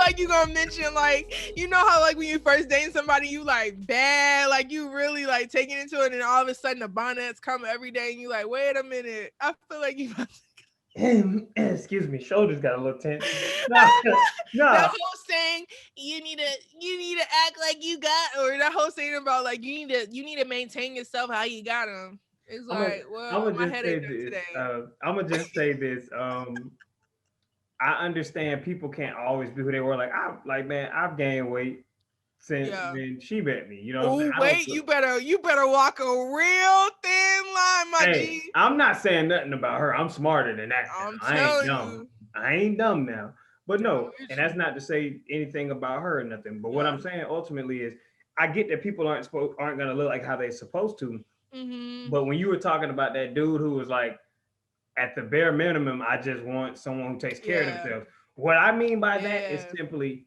like you gonna mention like, you know how like when you first dating somebody, you like bad, like you really like taking into it, and all of a sudden the bonnets come every day, and you like, wait a minute, I feel like you. Excuse me, shoulders got a little tense. No, That no. whole saying, you need to act like you got, or that whole saying about like you need to maintain yourself how you got them. It's I'm gonna like, I'm well, gonna my just head say ain't up this. today. I'm gonna just say this. I understand people can't always be who they were. Like I like man, I've gained weight since Yeah. when she met me. You know what I'm saying? Oh I don't wait, you better walk a real thin line, my Hey, G. I'm not saying nothing about her. I'm smarter than that now. I'm I ain't telling dumb. you. I ain't dumb now. But I'm no, and with that's you. not to say anything about her or nothing. But what Yeah. I'm saying ultimately is I get that people aren't gonna look like how they're supposed to. Mhm. But when you were talking about that dude who was like, at the bare minimum, I just want someone who takes care of Yeah. themselves. What I mean by that is Yeah. simply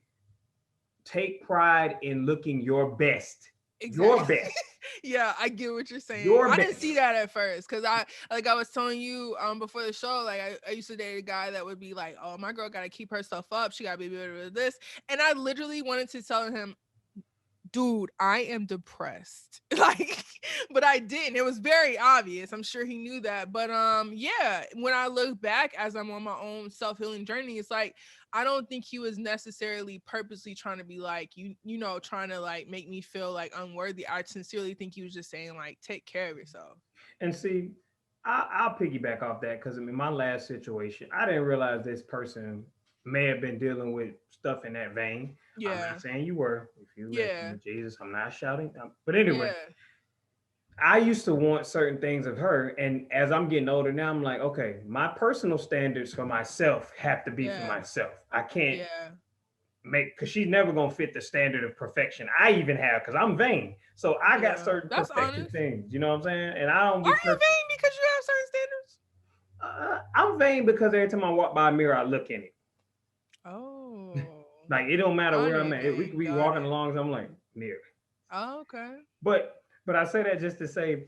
take pride in looking your best. Your Exactly. best. Yeah, I get what you're saying. Your I didn't see best. that at first because I was telling you before the show, like I used to date a guy that would be like, oh, my girl gotta keep herself up, she gotta be better with this, and I literally wanted to tell him, dude, I am depressed. Like, but I didn't. It was very obvious. I'm sure he knew that. But yeah, when I look back as I'm on my own self-healing journey, it's like I don't think he was necessarily purposely trying to be like, trying to like make me feel like unworthy. I sincerely think he was just saying like, take care of yourself. And see, I'll piggyback off that because I mean, my last situation, I didn't realize this person may have been dealing with stuff in that vein. I'm not Yeah. saying you were. If you listen Yeah. to Jesus, I'm not shouting. But anyway, Yeah. I used to want certain things of her. And as I'm getting older now, I'm like, okay, my personal standards for myself have to be for Yeah. myself. I can't Yeah. make, because she's never going to fit the standard of perfection I even have because I'm vain. So I got Yeah. certain That's perfection honest. things, you know what I'm saying? And I don't Are be you perfect. vain because you have certain standards? I'm vain because every time I walk by a mirror, I look in it. Oh, Like it don't matter where got I'm it, at. We gang. could be Got walking it. along, so I'm like mirror. Oh, okay. But I say that just to say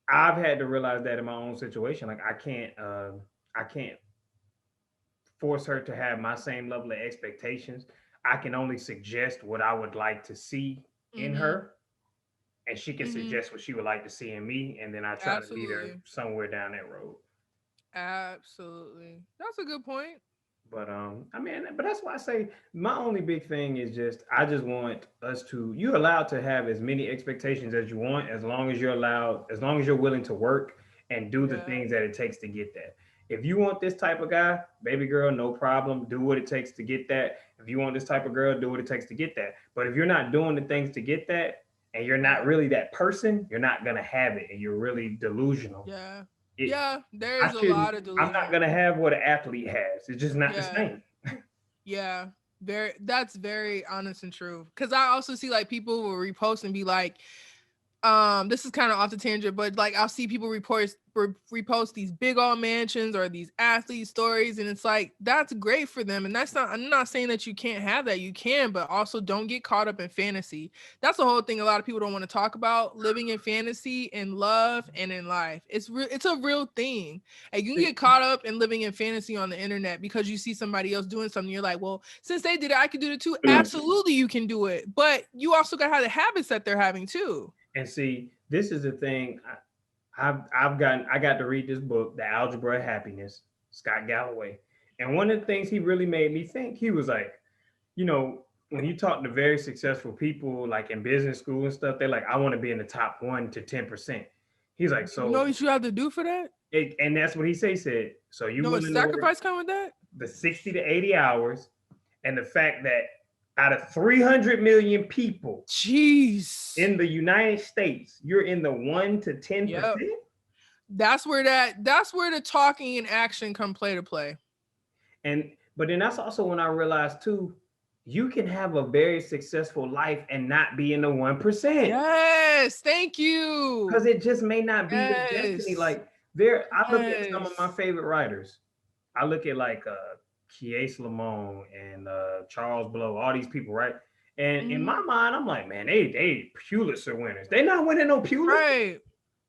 I've had to realize that in my own situation. Like I can't force her to have my same level of expectations. I can only suggest what I would like to see in Mhm. her, and she can Mhm. suggest what she would like to see in me, and then I try to meet her Absolutely. somewhere down that road. Absolutely. That's a good point. But I mean, but that's why I say my only big thing is just I just want us to. You're allowed to have as many expectations as you want, as long as you're allowed, as long as you're willing to work and do the Yeah. things that it takes to get that. If you want this type of guy, baby girl, no problem. Do what it takes to get that. If you want this type of girl, do what it takes to get that. But if you're not doing the things to get that, and you're not Yeah. really that person, you're not gonna have it, and you're really delusional. Yeah. It, Yeah. There I is a shouldn't. lot of I'm not delusion. gonna have what an athlete has. It's just not the Yeah. same. Yeah. That's very honest and true. Cause I also see like people will repost and be like, this is kind of off the tangent, but like I'll see people repost these big old mansions or these athlete stories, and it's like that's great for them, and that's not, I'm not saying that you can't have that, you can, but also don't get caught up in fantasy. That's the whole thing a lot of people don't want to talk about, living in fantasy in love and in life. It's a real thing. Like you can See, get caught up in living in fantasy on the internet because you see somebody else doing something, you're like, well, since they did it, I can do it too. Absolutely you can do it, but you also got to have the habits that they're having too. and see, this is the thing. I got to read this book, The Algebra of Happiness, Scott Galloway, and one of the things he really made me think, he was like, you know, when you talk to very successful people, like in business school and stuff, they're like, I want to be in the top 1 to 10%. He's like, You know so, what you have to do for that? and that's what he said. So you You know what willing to work sacrifice come with that? the 60 to 80 hours, and the fact that out of 300 million people Jeez. in the United States, you're in the 1 to 10%. Yep. That's where the talking and action come play to play. And but then that's also when I realized too, you can have a very successful life and not be in the 1%. Yes. Thank Because you. it just may not be your destiny. Yes. Like I look at some of my Yes. favorite writers. I look at like Kies Lamone and Charles Blow, all these people, right? And in my Mhm. mind, I'm like, man, they Pulitzer winners. They not winning no Pulitzer, Right.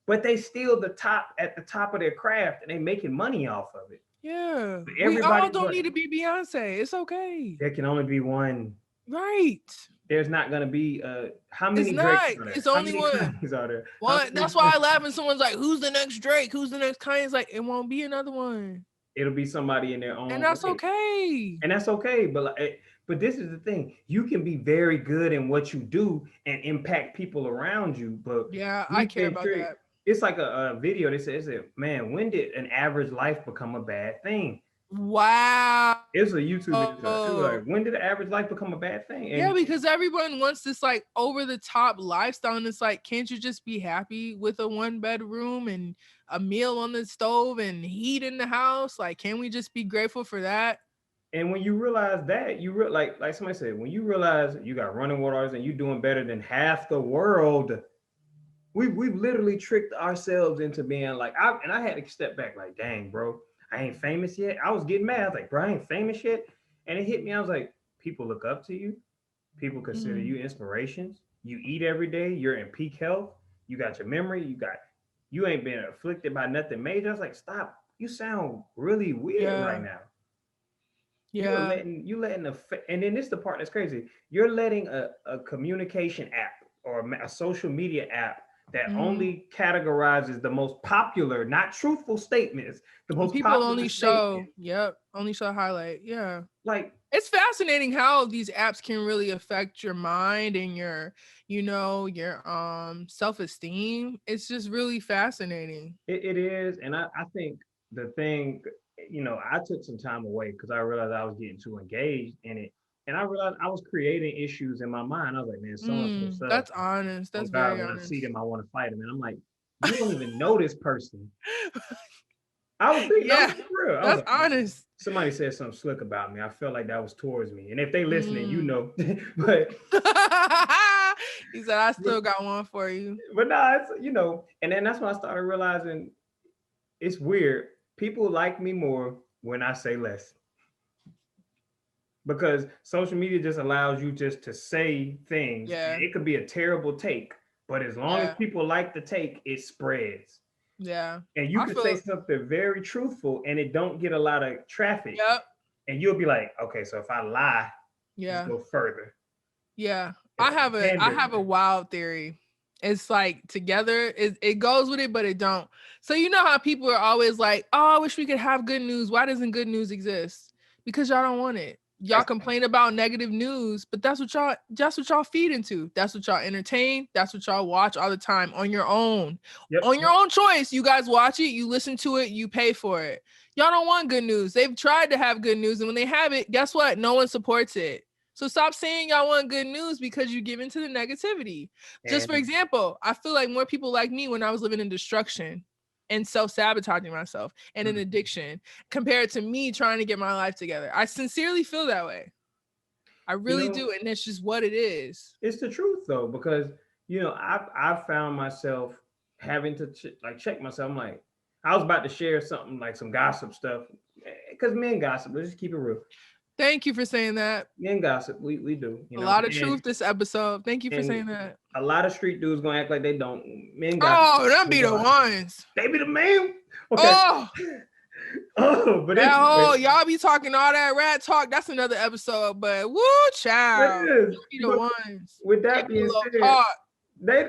but they still the top at the top of their craft, and they making money off of it. Yeah. We all Everybody, don't but need to be Beyonce. It's okay. there can only be one. Right. There's not gonna be how It's many Drakes not. are there? It's How only many one. Kanyes are there? How One. many That's why I laugh when someone's like, "Who's the next Drake? Who's the next Kanye?" It's like it won't be another one, it'll be somebody in their and own that's right. okay. And that's okay. But but this is the thing: you can be very good in what you do and impact people around you. But Yeah, I we've care been about tricked. that. It's like a video. They said, "Man, when did an average life become a bad thing?" Wow. It's a YouTube video. It was like, "When did the average life become a bad thing?" Yeah, And because everyone wants this like over the top lifestyle, and it's like, can't you just be happy with a one bedroom and a meal on the stove and heat in the house? Like, can we just be grateful for that? when you realize that, like somebody said, when you realize you got running waters and you're doing better than half the world, we've literally tricked ourselves into being like I had to step back like, dang, bro, I ain't famous yet. I was getting mad. I was like, bro, I ain't famous yet. And it hit me. I was like, people look up to you. People consider Mm, you inspirations. You eat every day. You're in peak health. You got your memory. You ain't been afflicted by nothing major. I was like, stop. You sound really weird right yeah, now. yeah. You letting and then this is the part that's crazy. You're letting a communication app or a social media app that Mhm. only categorizes the most popular, not truthful statements, the And most people popular only statement. show, yep, only show highlight. Yeah. Like It's fascinating how these apps can really affect your mind and your, your self-esteem. It's just really fascinating. it is, and I think the thing, I took some time away because I realized I was getting too engaged in it, and I realized I was creating issues in my mind. I was like, man, so and so sucks. That's honest. Oh That's God, very when I see honest. them, I want to fight them. And I'm like, you don't even know this person. I was thinking, I was Yeah, for real. I was that's like, honest. somebody said something slick about me. I felt like that was towards me. And if they listening, you Mm. know. but He said, I but still got one for you. but nah, it's and then that's when I started realizing it's weird. People like me more when I say less. Because social media just allows you just to say things. Yeah, It could be a terrible take, but as long as yeah, people like the take, it spreads. yeah. And you I could say feel, something very truthful and it don't get a lot of traffic. yep, And you'll be like, okay, so if I lie, just yeah. go further. Yeah, If I I have a I pander, have a wild theory. It's like together, it goes with it, but it don't. So you know how people are always like, "Oh, I wish we could have good news. Why doesn't good news exist?" Because y'all don't want it. Y'all that's complain about negative news, but that's what y'all feed into. That's what y'all entertain. That's what y'all watch all the time on your own. yep, On your own choice. You guys watch it, you listen to it, you pay for it. Y'all don't want good news. They've tried to have good news, and when they have it, guess what? No one supports it. So stop saying y'all want good news because you give into the negativity. Just for and example, I feel like more people like me when I was living in destruction and self-sabotaging myself and an mm, addiction compared to me trying to get my life together. I sincerely feel that way. I you really know, do. And that's just what it is. it's the truth though, because I've found myself having to like check myself. I'm like, I was about to share something like some gossip stuff, because men gossip. Let's just keep it real. Thank you for saying that. Men gossip. We do, A lot of truth this episode. Thank you for and saying that. a lot of street dudes gonna act like they don't. Men gossip. Oh, them Men be the gossip. ones. They be the man. Okay. Oh, Oh, but that anyway, whole y'all be talking all that rat talk. That's another episode. But woo, that child, is. them be the But ones. with Give that me a being little said, talk.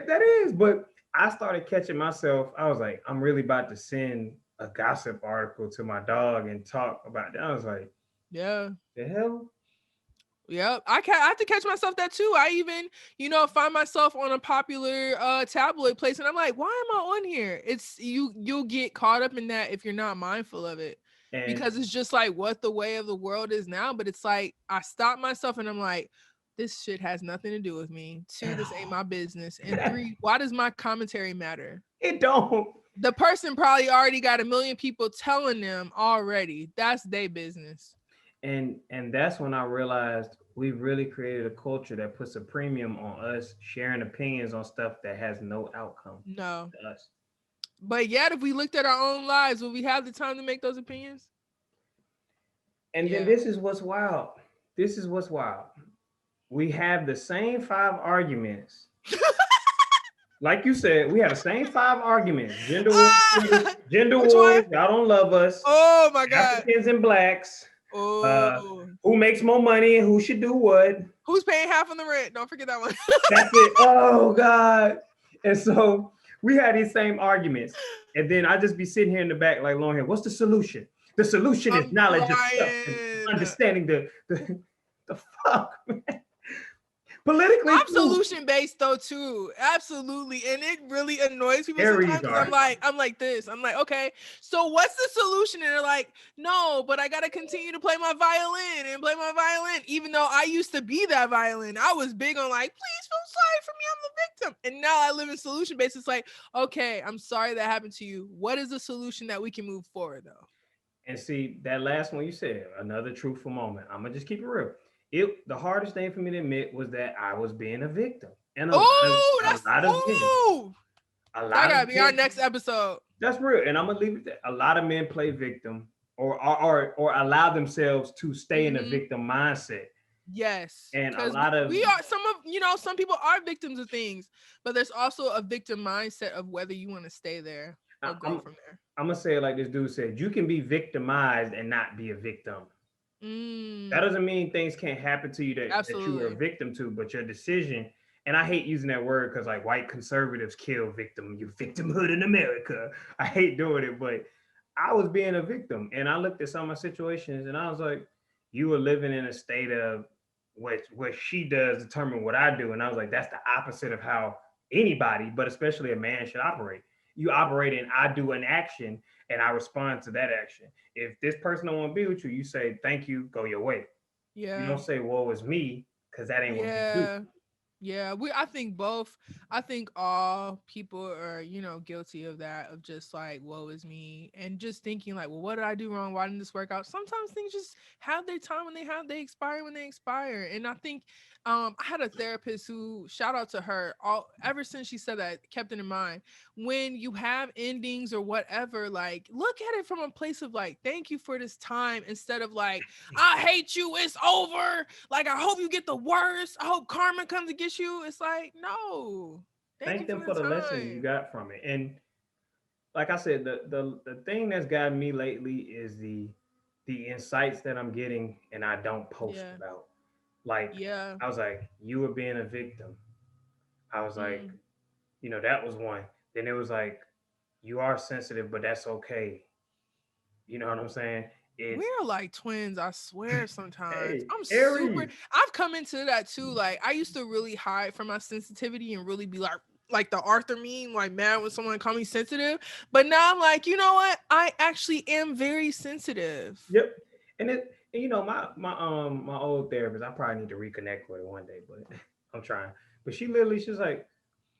that is. But I started catching myself. I was like, I'm really about to send a gossip article to my dog and talk about that. I was like, Yeah. the hell? Yep. I have to catch myself that too. I even, find myself on a popular tabloid place and I'm like, why am I on here? It's you'll get caught up in that if you're not mindful of it. And Because it's just like what the way of the world is now. But it's like I stop myself and I'm like, this shit has nothing to do with me. Two, this ain't my business. And three, why does my commentary matter? it don't. The person probably already got a million people telling them already. That's their business. And that's when I realized we've really created a culture that puts a premium on us sharing opinions on stuff that has no outcome No. to us. But yet, if we looked at our own lives, would we have the time to make those opinions? And then Yeah. this is what's wild. This is what's wild. We have the same five arguments like you said, we had the same 5 arguments. Gender wars, Ah, gender which one? wars, y'all don't love us. Oh my God. Africans and blacks. Uh, Oh, who makes more money and who should do what? who's paying half on the rent? Don't forget that one. That's it. Oh God. And so we had these same arguments. And then I just be sitting here in the back like long hair. What's the solution? The solution is I'm knowledge of self and crying. understanding the fuck, man. Politically I'm true. solution based though too. Absolutely. And it really annoys people sometimes Aries because are. I'm like this. I'm like, okay, so what's the solution? And they're like, no, but I gotta continue to play my violin and play my violin. Even though I used to be that violin. I was big on like, please feel sorry for me. I'm the victim. And now I live in solution based. It's like, okay, I'm sorry that happened to you. What is the solution that we can move forward though? And see that last one you said, another truthful moment. I'm gonna just keep it real. It the hardest thing for me to admit was that I was being a victim, and Oh, a that's lot of men, ooh. a That lot of gotta be our men. next episode. That's real, and I'm gonna leave it there. A lot of men play victim, or allow themselves to stay in a Mm-hmm. victim mindset, Yes, and a because lot of we are some of some people are victims of things, but there's also a victim mindset of whether you want to stay there or I- go I'm from there. I'm gonna say it like this dude said: you can be victimized and not be a victim. That Mm, doesn't mean things can't happen to you that you were a absolutely. victim to, but your decision, and I hate using that word because like white conservatives kill victim, you victimhood in America. I hate doing it, but I was being a victim and I looked at some of my situations and I was like, you were living in a state of what she does determine what I do. And I was like, that's the opposite of how anybody, but especially a man should operate. You operate in I do an action and I respond to that action. If this person don't want to be with you, you say thank you, go your way. You Yeah. don't say woe is me because that ain't what men do. Yeah. Yeah, I think both. I think all people are, guilty of that, of just like, woe is me, and just thinking like, well, what did I do wrong? Why didn't this work out? Sometimes things just have their time when they expire when they expire. And I think I had a therapist who, shout out to her, all ever since she said that, kept it in mind. When you have endings or whatever, like look at it from a place of like, thank you for this time, instead of like, I hate you, it's over. Like, I hope you get the worst. I hope karma comes to get you. It's like, no. Thank Thank you for them the for the lessons you time. got from it. And like I said, the thing that's gotten me lately is the insights that I'm getting and I don't post Yeah. about. Like Yeah. I was like, you were being a victim. I was like, Mm. that was one. Then it was like, you are sensitive, but that's okay. You know what I'm saying? It's We're like twins, I swear sometimes. hey, I'm super Aries. I've come into that too. Like I used to really hide from my sensitivity and really be like the Arthur meme, like mad when someone called me sensitive. But now I'm like, you know what? I actually am very sensitive. Yep. And my old therapist, I probably need to reconnect with her one day, but I'm trying. But she's like,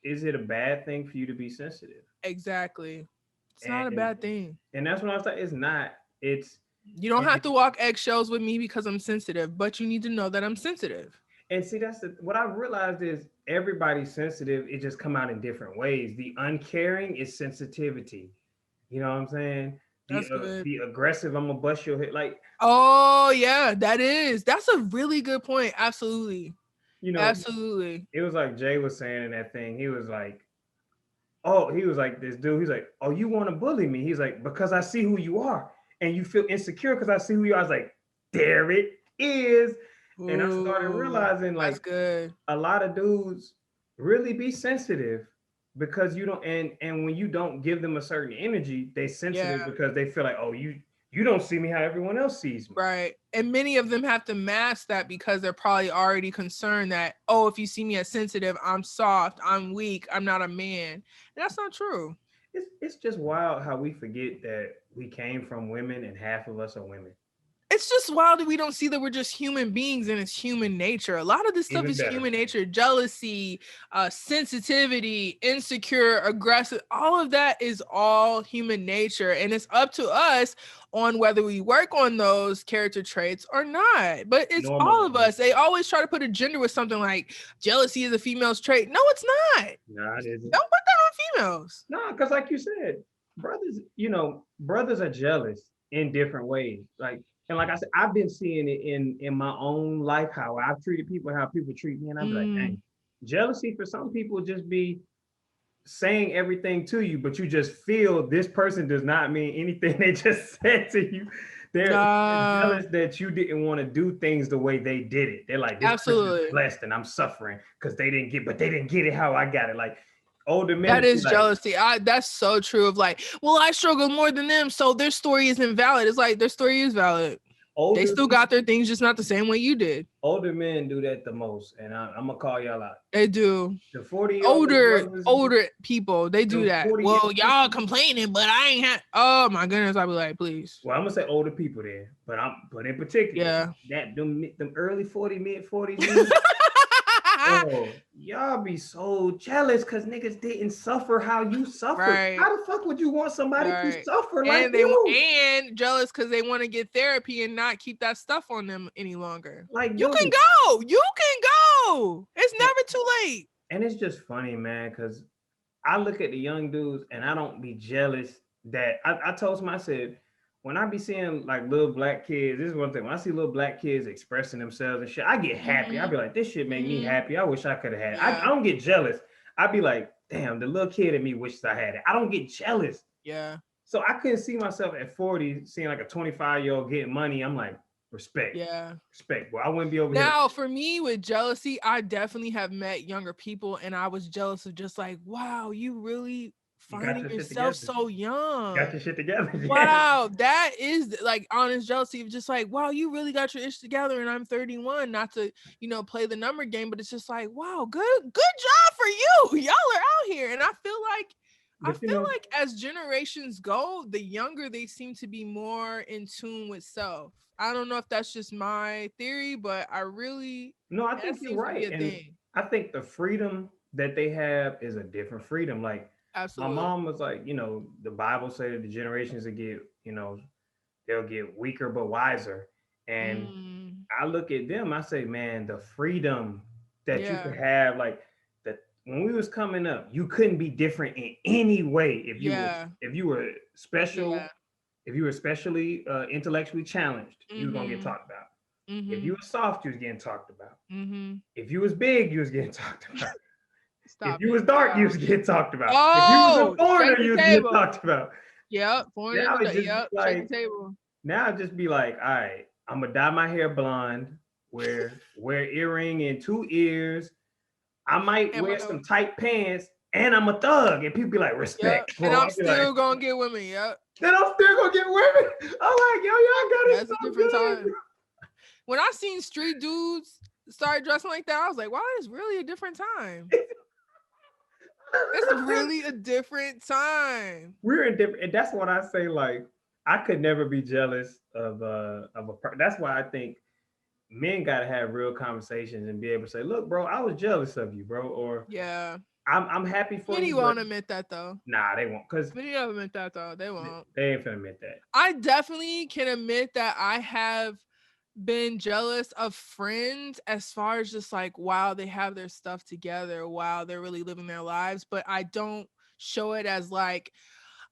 is it a bad thing for you to be sensitive? Exactly. It's not a And bad thing. and that's when I was like, it's not. You don't And have to walk eggshells with me because I'm sensitive, but you need to know that I'm sensitive. and see that's what I've realized is everybody's sensitive. It just come out in different ways. The uncaring is sensitivity. You know what I'm saying? That's good. The aggressive, I'm gonna bust your head. Like Oh, yeah, that is. That's a really good point. Absolutely. you know, Absolutely. it was like Jay was saying in that thing. He was like, oh, he was like this dude. He's like, oh, you want to bully me? He's like, because I see who you are, and you feel insecure because I see who you are. I was like, there it is, and I started Ooh, realizing that's like good. a lot of dudes really be sensitive because you don't, and when you don't give them a certain energy, they sensitive Yeah, because they feel like, oh, you don't see me how everyone else sees me. right. And many of them have to mask that because they're probably already concerned that, oh, if you see me as sensitive, I'm soft, I'm weak, I'm not a man. And that's not true. It's just wild how we forget that we came from women and half of us are women. It's just wild that we don't see that we're just human beings and it's human nature. A lot of this stuff Even is better. human nature: jealousy, sensitivity, insecure, aggressive. All of that is all human nature, and it's up to us on whether we work on those character traits or not. But it's all of Normalize. us. They always try to put a gender with something like jealousy is a female's trait. No, it's not. Nah, it isn't. Don't put that on females. No, because like you said, brothers, brothers are jealous in different ways. Like, and like I said, I've been seeing it in my own life, how I've treated people, how people treat me, and I'm like, Mm, dang, jealousy for some people just be, saying everything to you, but you just feel this person does not mean anything they just said to you. They're Uh, jealous that you didn't want to do things the way they did it. They're like, this person is absolutely. blessed and I'm suffering because they didn't get it how I got it. Like older men That would be is like, jealousy. That's so true. Of like, well, I struggled more than them, so their story isn't valid. It's like their story is valid. They older still people, got their things, just not the same way you did. older men do that the most, and I'm gonna call y'all out. They do. The 40-year-old Older, brothers and older people, they do them that. 40 Well, y'all complaining, but I ain't had. Oh my goodness, I'll be like, please. well, I'm gonna say older people there, but in particular, Yeah. that them early 40, mid 40s men, bro, y'all be so jealous because niggas didn't suffer how you suffered. Right. How the fuck would you want somebody to Right. suffer like And you? and jealous because they want to get therapy and not keep that stuff on them any longer. Like, You can dude, go. You can go. It's never too late. and it's just funny, man, because I look at the young dudes and I don't be jealous that I told him, I said, when I be seeing like little black kids, this is one thing. When I see little black kids expressing themselves and shit, I get happy. I Mhm. be like, this shit make me Mhm. happy. I wish I could have had it. I Yeah. don't get jealous. I be like, damn, the little kid in me wishes I had it. I don't get jealous. Yeah. So I couldn't see myself at 40 seeing like a 25-year-old getting money. I'm like, respect, Yeah. respect. Well, I wouldn't be over here. Now, for me with jealousy, I definitely have met younger people and I was jealous of just like, wow, you really You got finding your shit yourself together. so You got your young. shit together. Yeah. Wow, that is like honest jealousy of just like, wow, you really got your ish together and I'm 31. Not to, play the number game, but it's just like, wow, good job for you. Y'all are out here. And I But you feel know, like as generations go, the younger they seem to be more in tune with self. I don't know if that's just my theory, but no, I that think you're seems to be right. a And thing. I think the freedom that they have is a different freedom. Like my Absolutely. mom was like, the Bible said the generations that get, they'll get weaker but wiser. And Mm, I look at them, I say, man, the freedom that you could yeah. have, like that when we was coming up, you couldn't be different in any way. Yeah. If you were Yeah. special, if you were especially intellectually challenged, you was gonna get Mm-hmm. talked about. If you Mm-hmm. were soft, you was getting talked about. Mm-hmm. If you was big, you was getting talked about. If Stop you was it. dark, you was Gosh. getting talked about. If you was a Oh, shake foreigner, the you was getting table. talked about. Yep. Foreigner Now in it just be yep. Shake the like, table. now I just be like, all right, I'm gonna dye my hair blonde, wear earring in two ears. I might And my wear some tight pants, and I'm a thug. And people be like, yep. respect, And bro. I'm I'll be like, still gonna get women. Yep. then I'm still gonna get women. I'm like, yo, y'all got it That's a so different good. time. When I seen street dudes start dressing like that, I was like, wow, it's really a different time. It's really a different time. We're in different, and that's what I say. Like, I could never be jealous of a person. That's why I think men got to have real conversations and be able to say, "Look, bro, I was jealous of you, bro," or Yeah. I'm happy for Many you, but won't admit that though. nah, they won't, cause Many don't admit that though. They won't. they ain't finna admit that. I definitely can admit that I have been jealous of friends as far as just like, wow, they have their stuff together, wow, they're really living their lives, but I don't show it as like,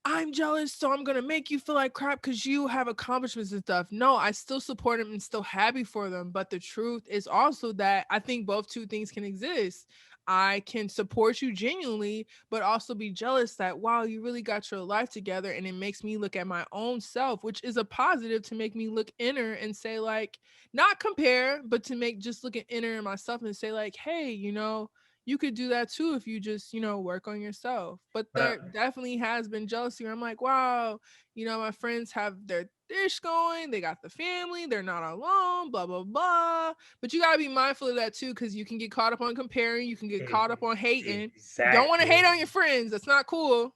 I'm jealous, so I'm gonna make you feel like crap because you have accomplishments and stuff. No, I still support them and still happy for them. But the truth is also that I think both two things can exist. I can support you genuinely, but also be jealous that wow, you really got your life together, and it makes me look at my own self, which is a positive to make me look inner and say like, not compare, but to make just look at inner in myself and say like, hey, you could do that too if you just work on yourself. But But there definitely has been jealousy where I'm like, wow, my friends have their dish going, they got the family, they're not alone, blah blah blah. But you got to be mindful of that too, because you can get caught up on comparing, you can get caught up on hating. You don't want to hate exactly. on your friends, that's not cool.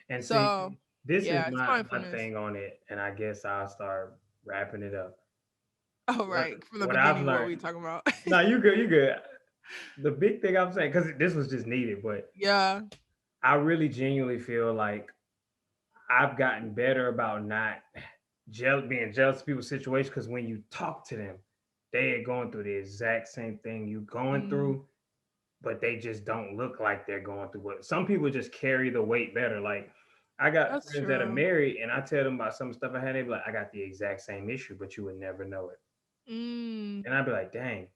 And see, So this is yeah, it's my mindfulness. thing on it, and I guess I'll start wrapping it up. Oh What right, from the what I've beginning, what we learned. talking about? No, you good, you good. The big thing I'm saying, because this was just needed, but Yeah. I really genuinely feel like I've gotten better about not being jealous of people's situations. Because when you talk to them, they are going through the exact same thing you going Mm, through, but they just don't look like they're going through it. Some people just carry the weight better. Like I got that's friends that are true. married, and I tell them about some stuff I had. They be like, "I got the exact same issue, but you would never know it." Mm, And I'd be like, "Dang."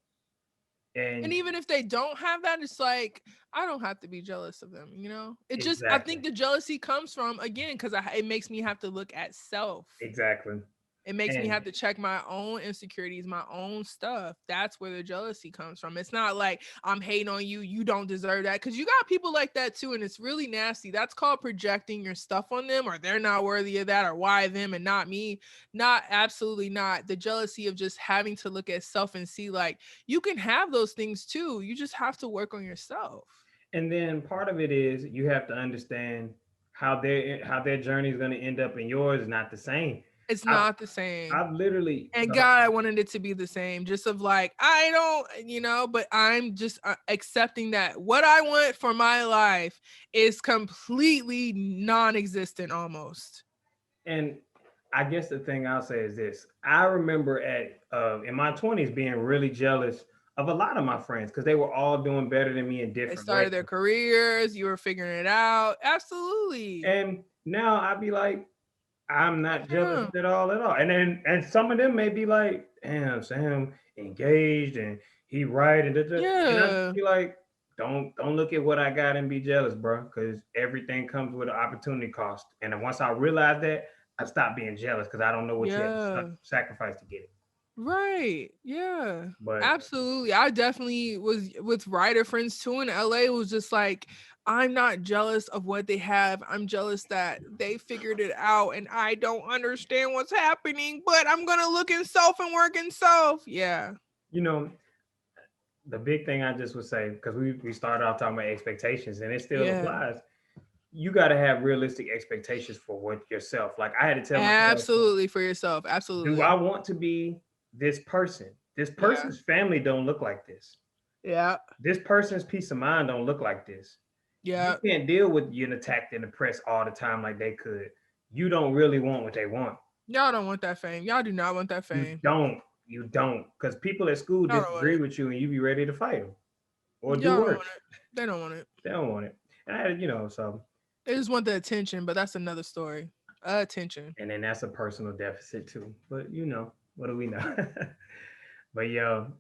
And And even if they don't have that, it's like I don't have to be jealous of them, you know? It just I exactly, think the jealousy comes from again cuz it makes me have to look at self. exactly. It makes me And have to check my own insecurities, my own stuff. That's where the jealousy comes from. It's not like I'm hating on you, you don't deserve that. Cause you got people like that too, and it's really nasty. That's called projecting your stuff on them, or they're not worthy of that, or why them and not me. Not absolutely not. The jealousy of just having to look at self and see like you can have those things too. You just have to work on yourself. and then part of it is you have to understand how their journey is going to end up, and yours is not the same. It's I've not the same. I've literally And God, I wanted it to be the same, just of like, I don't, but I'm just accepting that what I want for my life is completely non existent almost. and I guess the thing I'll say is this: I remember at in my 20s being really jealous of a lot of my friends because they were all doing better than me in They different ways. started their careers, you were figuring it out. Absolutely. And now I'd be like, I'm not jealous Yeah. at all, at all. And then and some of them may be like, damn, Sam engaged and he right and and I just Yeah. be like, don't look at what I got and be jealous, bro, because everything comes with an opportunity cost. And then once I realized that, I stopped being jealous because I don't know what you had to Yeah. sacrifice to get it. Right. Yeah. But Absolutely. I definitely was with writer friends too in LA. It was just like, I'm not jealous of what they have. I'm jealous that they figured it out and I don't understand what's happening, but I'm going to look in self and work in self. Yeah. you know, the big thing I just would say, because we started off talking about expectations and it still Yeah. applies. You got to have realistic expectations for what yourself. Like I had to tell myself, Absolutely for yourself. do I Absolutely. want to be this person? This Yeah. person's family don't look like this. Yeah. This person's peace of mind don't look like this. You Yeah. can't deal with getting attacked in the press all the time like they could. You don't really want what they want. Y'all don't want that fame. Y'all do not want that You fame. don't. You don't. Because people at school Y'all don't want disagree it. with you and you be ready to fight them or do Y'all don't want worse. it. They don't want it. They don't want it. And so, They just want the attention, but that's another story. Attention. and then that's a personal deficit too. But what do we know? But yo,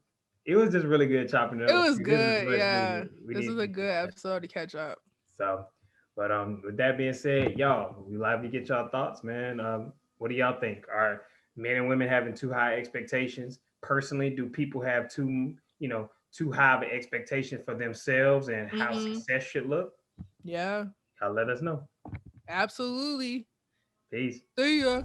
it was just really good chopping it It up with was you. This is good. much Yeah. needed. We This need is to a be doing good that. episode to catch up. So, but with that being said, y'all, we live to get y'all thoughts, man. What do y'all think? Are men and women having too high expectations? Personally, do people have too high of an expectation for themselves and how Mm-hmm. success should look? Yeah. Y'all let us know. Absolutely. Peace. See ya.